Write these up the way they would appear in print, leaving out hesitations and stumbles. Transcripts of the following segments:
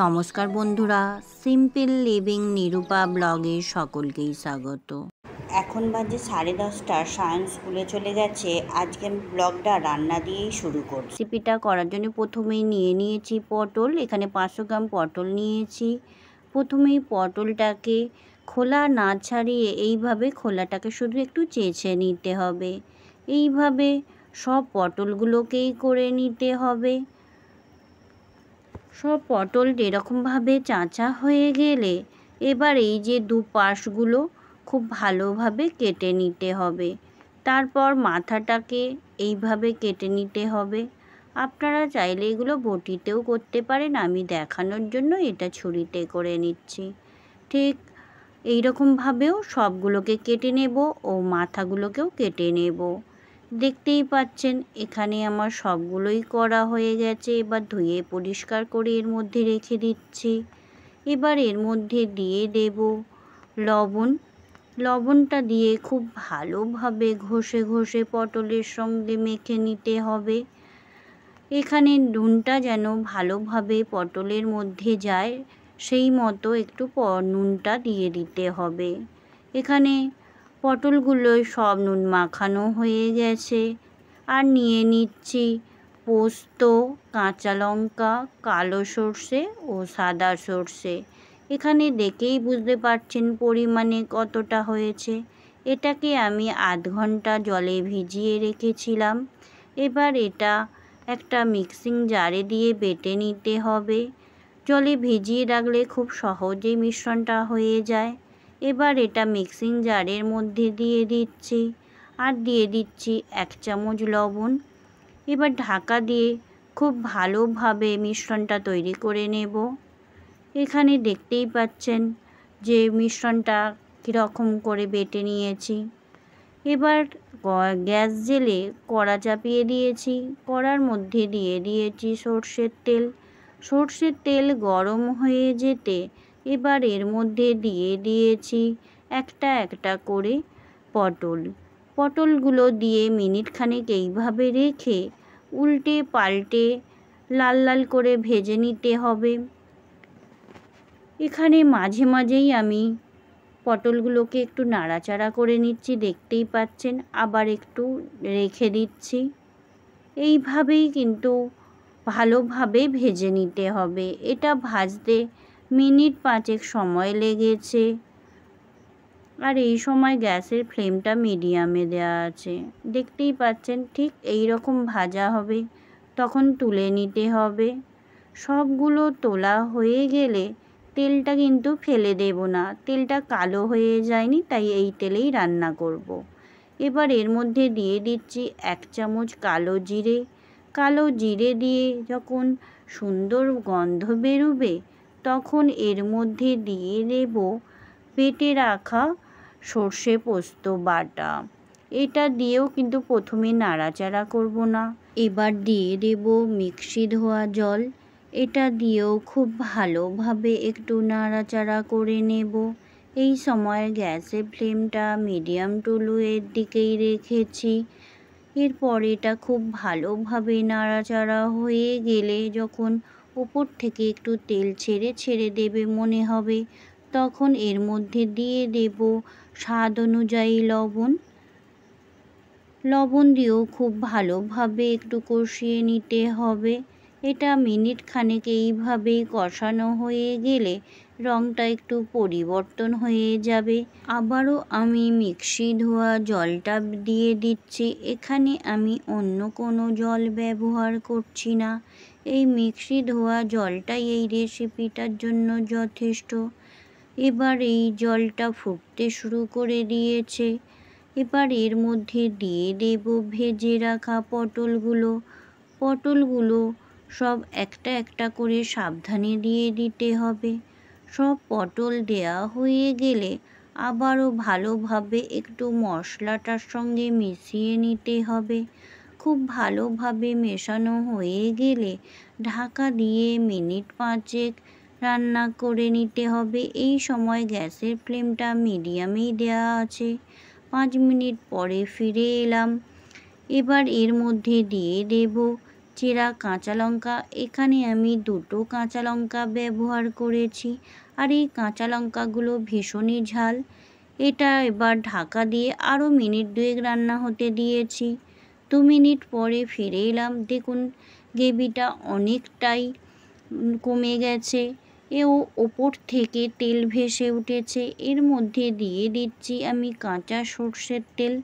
নমস্কার বন্ধুরা, simple living Nirupa ব্লগে সকলকেই স্বাগত। এখন বাজে 10:30, সায়ন স্কুলে চলে গেছে। আজকে ব্লগটা রান্না দিয়েই শুরু করছি। রেসিপিটা করার জন্য প্রথমেই নিয়েছি পটল। এখানে 500 গ্রাম পটল নিয়েছি। প্রথমেই পটলটাকে খোলা না ছাড়িয়ে এইভাবে খোলাটাকে শুধু একটু চেঁচে নিতে হবে। এইভাবে সব পটলগুলোকেই করে নিতে হবে। সব পটল এরকমভাবে চাঁচা হয়ে গেলে এবার এই যে দুপাশগুলো খুব ভালোভাবে কেটে নিতে হবে। তারপর মাথাটাকে এইভাবে কেটে নিতে হবে। আপনারা চাইলে এগুলো বটিতেও করতে পারেন, আমি দেখানোর জন্য এটা ছুরিতে করে নিচ্ছি। ঠিক এইরকমভাবেও সবগুলোকে কেটে নেব ও মাথাগুলোকেও কেটে নেব। দেখতেই পাচ্ছেন এখানে আমার সবগুলোই করা হয়ে গেছে। এবার ধুয়ে পরিষ্কার করে এর মধ্যে রেখে দিচ্ছি। এবার এর মধ্যে দিয়ে দেব লবণ। লবণটা দিয়ে খুব ভালোভাবে ঘষে ঘষে পটলের সঙ্গে মেখে নিতে হবে। এখানে নুনটা যেন ভালোভাবে পটলের মধ্যে যায় সেই মতো একটু নুনটা দিয়ে দিতে হবে। এখানে পটলগুলো সব নুন মাখানো হয়ে গেছে। আর নিয়ে নিচ্ছি পোস্ত, কাঁচা লঙ্কা, কালো সর্ষে ও সাদা সর্ষে। এখানে দেখেই বুঝতে পারছেন পরিমাণে কতটা হয়েছে। এটাকে আমি আধ ঘন্টা জলে ভিজিয়ে রেখেছিলাম। এবার এটা একটা মিক্সিং জারে দিয়ে বেটে নিতে হবে। জলে ভিজিয়ে রাখলে খুব সহজেই মিশ্রণটা হয়ে যায়। এবার এটা মিক্সিং জারের মধ্যে দিয়ে দিচ্ছি আর দিয়ে দিচ্ছি 1 চামচ লবণ। এবার ঢাকা দিয়ে খুব ভালোভাবে মিশ্রণটা তৈরি করে নেব। এখানে দেখতেই পাচ্ছেন যে মিশ্রণটা কীরকম করে বেটে নিয়েছি। এবার গ্যাস জেলে কড়া চাপিয়ে দিয়েছি। কড়ার মধ্যে দিয়ে দিয়েছি সর্ষের তেল। সর্ষের তেল গরম হয়ে যেতে এবার এর মধ্যে দিয়ে দিয়েছি একটা একটা করে পটলগুলো দিয়ে মিনিট খানেক এইভাবে রেখে উল্টে পাল্টে লাল লাল করে ভেজে নিতে হবে। এখানে মাঝে মাঝেই আমি পটলগুলোকে একটু নাড়াচাড়া করে নিচ্ছি, দেখতেই পাচ্ছেন, আবার একটু রেখে দিচ্ছি। এইভাবেই কিন্তু ভালোভাবে ভেজে নিতে হবে। এটা ভাজতে মিনিট 5 সময় লেগেছে। আর এই সময় গ্যাসের ফ্লেমটা মিডিয়ামে দেওয়া আছে। দেখতেই পাচ্ছেন ঠিক এই রকম ভাজা হবে, তখন তুলে নিতে হবে। সবগুলো তোলা হয়ে গেলে তেলটা কিন্তু ফেলে দেব না, তেলটা কালো হয়ে যায়নি, তাই এই তেলেই রান্না করব। এবার এর মধ্যে দিয়ে দিচ্ছি 1 চামচ কালো জিরে দিয়ে যখন সুন্দর গন্ধ বেরোবে তখন এর মধ্যে দিয়ে দেব বেটে রাখা সর্ষে পোস্ত বাটা। এটা দিয়েও কিন্তু প্রথমে নাড়াচাড়া করব না। এবার দিয়ে দেব মিক্সি ধোয়া জল। এটা দিয়েও খুব ভালোভাবে একটু নাড়াচাড়া করে নেব। এই সময় গ্যাসের ফ্লেমটা মিডিয়াম টু লোয়ের দিকেই রেখেছি। এরপর এটা খুব ভালোভাবে নাড়াচাড়া হয়ে গেলে যখন উপর থেকে একটু তেল ছেড়ে ছেড়ে দেবে মনে হবে, তখন এর মধ্যে দিয়ে দেব স্বাদ অনুযায়ী লবণ দিয়েও খুব ভালোভাবে একটু কষিয়ে নিতে হবে। এটা মিনিট খানেক এইভাবেই কষানো হয়ে গেলে রঙটা একটু পরিবর্তন হয়ে যাবে। আবারও আমি মিক্সি ধোয়া জলটা দিয়ে দিচ্ছি। এখানে আমি অন্য কোনো জল ব্যবহার করছি না। এই মিক্সি ধোয়া জলটাই এই রেসিপিটার জন্য যথেষ্ট। এবার এই জলটা ফুটতে শুরু করে দিয়েছে। এবার এর মধ্যে দিয়ে দেব ভেজে রাখা পটলগুলো সব একটা একটা করে সাবধানে দিয়ে দিতে হবে। সব পটল দেয়া হয়ে গেলে আবারও ভালোভাবে একটু মশলাটার সঙ্গে মিশিয়ে নিতে হবে। খুব ভালোভাবে মেশানো হয়ে গেলে ঢাকা দিয়ে মিনিট 5 রান্না করে নিতে হবে। এই সময় গ্যাসের ফ্লেমটা মিডিয়ামেই দেওয়া আছে। 5 মিনিট পরে ফিরে এলাম। এবার এর মধ্যে দিয়ে দেব চেরা কাঁচা লঙ্কা, এখানে আমি 2টো কাঁচা লঙ্কা ব্যবহার করেছি। আর এই কাঁচা লঙ্কাগুলো ভীষণই ঝাল। এটা এবার ঢাকা দিয়ে আরও মিনিট 2 রান্না হতে দিয়েছি। 2 মিনিট পরে ফিরে এলাম। দেখুন গ্রেভিটা অনেকটাই কমে গেছে। ওপর থেকে তেল ভেসে উঠেছে। এর মধ্যে দিয়ে দিচ্ছি আমি কাঁচা সর্ষের তেল।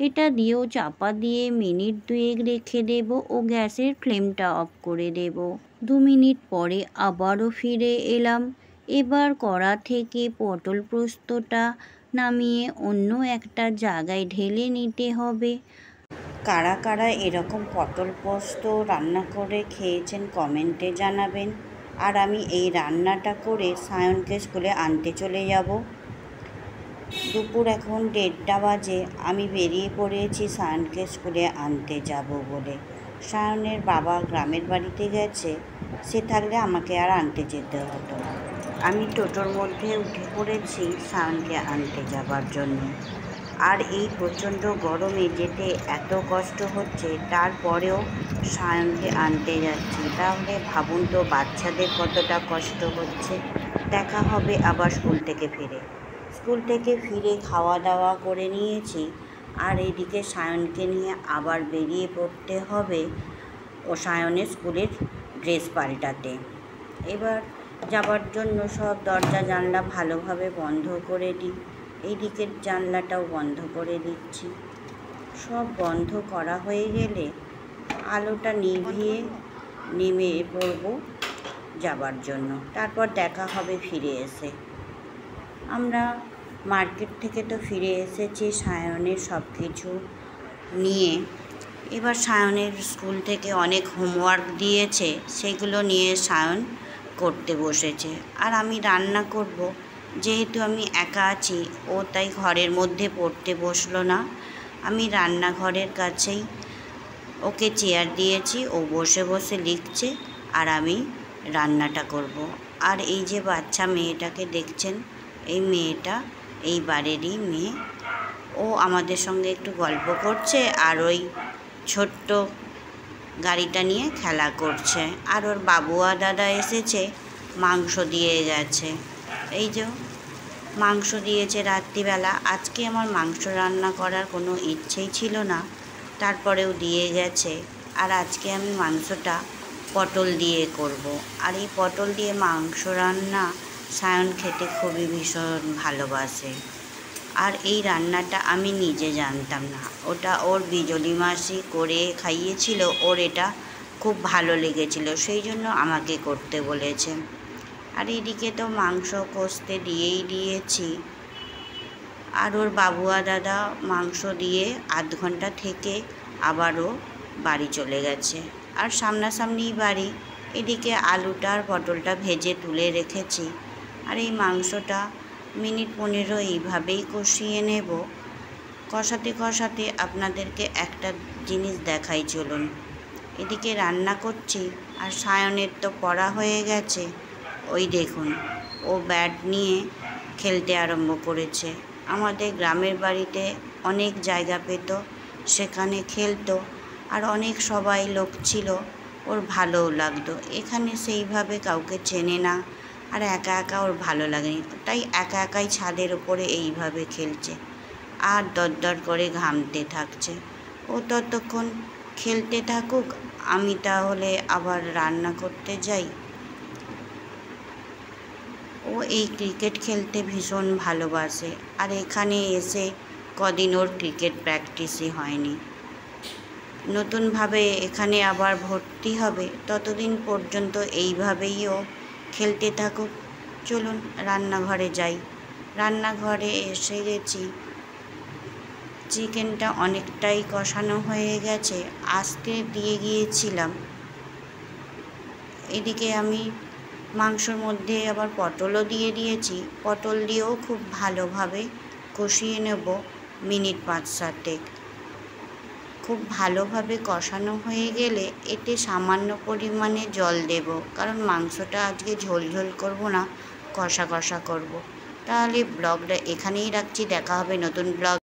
এটা দিয়েও চাপা দিয়ে মিনিট 2 রেখে দেব ও গ্যাসের ফ্লেমটা অফ করে দেব। 2 মিনিট পরে আবারও ফিরে এলাম। এবার কড়া থেকে পটল পোস্তটা নামিয়ে অন্য একটা জায়গায় ঢেলে নিতে হবে। কারা কারা এরকম পটল পোস্ত রান্না করে খেয়েছেন কমেন্টে জানাবেন। আর আমি এই রান্নাটা করে সায়নকে স্কুলে আনতে চলে যাব। দুপুর এখন 1:30 বাজে। আমি বেরিয়ে পড়েছি সায়নকে স্কুলে আনতে যাব বলে। সায়নের বাবা গ্রামের বাড়িতে গেছে, সে থাকলে আমাকে আর আনতে যেতে হতো না। আমি টোটোর মধ্যে উঠে পড়েছি সায়নকে আনতে যাবার জন্য। আর এই প্রচণ্ড গরমে যেতে এত কষ্ট হচ্ছে, তারপরেও সায়নকে আনতে যাচ্ছি। তাহলে ভাবুন তো বাচ্চাদের কতটা কষ্ট হচ্ছে। দেখা হবে আবার স্কুল থেকে ফিরে খাওয়া দাওয়া করে নিয়েছি। আর এদিকে সায়নকে নিয়ে আবার বেরিয়ে পড়তে হবে ও সায়নের স্কুলের ড্রেস পাল্টাতে। এবার যাবার জন্য সব দরজা জানলা ভালোভাবে বন্ধ করে দিই। এই দিকের জানলাটাও বন্ধ করে দিচ্ছি। সব বন্ধ করা হয়ে গেলে আলোটা নিভিয়ে নেমে পড়ব যাবার জন্য। তারপর দেখা হবে ফিরে এসে। আমরা মার্কেট থেকে তো ফিরে এসেছি সায়নের সব কিছু নিয়ে। এবার সায়নের স্কুল থেকে অনেক হোমওয়ার্ক দিয়েছে, সেগুলো নিয়ে সায়ন করতে বসেছে। আর আমি রান্না করব। যেহেতু আমি একা আছি, ও তাই ঘরের মধ্যে পড়তে বসলো না। আমি রান্নাঘরের কাছেই ওকে চেয়ার দিয়েছি, ও বসে বসে লিখছে আর আমি রান্নাটা করব। আর এই যে বাচ্চা মেয়েটাকে দেখছেন, এই মেয়েটা এই বাড়িরই মেয়ে। ও আমাদের সঙ্গে একটু গল্প করছে আর ওই ছোট্ট গাড়িটা নিয়ে খেলা করছে। আর ওর বাবুয়া দাদা এসেছে, মাংস দিয়ে গেছে। এই যে মাংস দিয়েছে রাত্রিবেলা। আজকে আমার মাংস রান্না করার কোনো ইচ্ছেই ছিল না, তারপরেও দিয়ে গেছে। আর আজকে আমি মাংসটা পটল দিয়ে করব। আর এই পটল দিয়ে মাংস রান্না সায়ন খেতে খুবই ভীষণ ভালোবাসে। আর এই রান্নাটা আমি নিজে জানতাম না, ওটা ওর বিজলি মাসি করে খাইয়েছিল। ওর এটা খুব ভালো লেগেছিল, সেই জন্য আমাকে করতে বলেছে। আর এদিকে তো মাংস কষতে দিয়েই দিয়েছি। আর ওর বাবুয়া দাদা মাংস দিয়ে আধ ঘন্টা থেকে আবারও বাড়ি চলে গেছে। আর সামনাসামনিই বাড়ি। এদিকে আলুটা আর পটলটা ভেজে তুলে রেখেছি। আর এই মাংসটা মিনিট 15 এইভাবেই কষিয়ে নেব। কষাতে কষাতে আপনাদেরকে একটা জিনিস দেখাই চলুন। এদিকে রান্না করছি আর সায়নের তো পড়া হয়ে গেছে। ওই দেখুন, ও ব্যাট নিয়ে খেলতে আরম্ভ করেছে। আমাদের গ্রামের বাড়িতে অনেক জায়গা পেত, সেখানে খেলতো। আর অনেক সবাই লোক ছিল, ওর ভালোও লাগতো। এখানে সেইভাবে কাউকে চেনে না, আর একা একা ওর ভালো লাগেনি, তাই একা একাই ছাদের ওপরে এইভাবে খেলছে আর দরদর করে ঘামতে থাকছে। ও ততক্ষণ খেলতে থাকুক, আমি তাহলে আবার রান্না করতে যাই। ও এই ক্রিকেট খেলতে ভীষণ ভালোবাসে। আর এখানে এসে কদিন ওর ক্রিকেট প্র্যাকটিসই হয়নি। নতুনভাবে এখানে আবার ভর্তি হবে, ততদিন পর্যন্ত এইভাবেই ও খেলতে থাকুক। চলুন রান্নাঘরে যাই। রান্নাঘরে এসে গেছি। চিকেনটা অনেকটাই কষানো হয়ে গেছে, আস্তে দিয়ে গিয়েছিলাম। এদিকে আমি মাংসর মধ্যে আবার পটলও দিয়ে দিয়েছি। পটল দিয়েও খুব ভালোভাবে কষিয়ে নেব মিনিট 5-7। খুব ভালোভাবে কষানো হয়ে গেলে এতে সামান্য পরিমাণে জল দেব, কারণ মাংসটা আজকে ঝোল ঝোল করব না, কষা কষা করব। তাহলে ব্লগটা এখানেই রাখছি। দেখা হবে নতুন ব্লগ।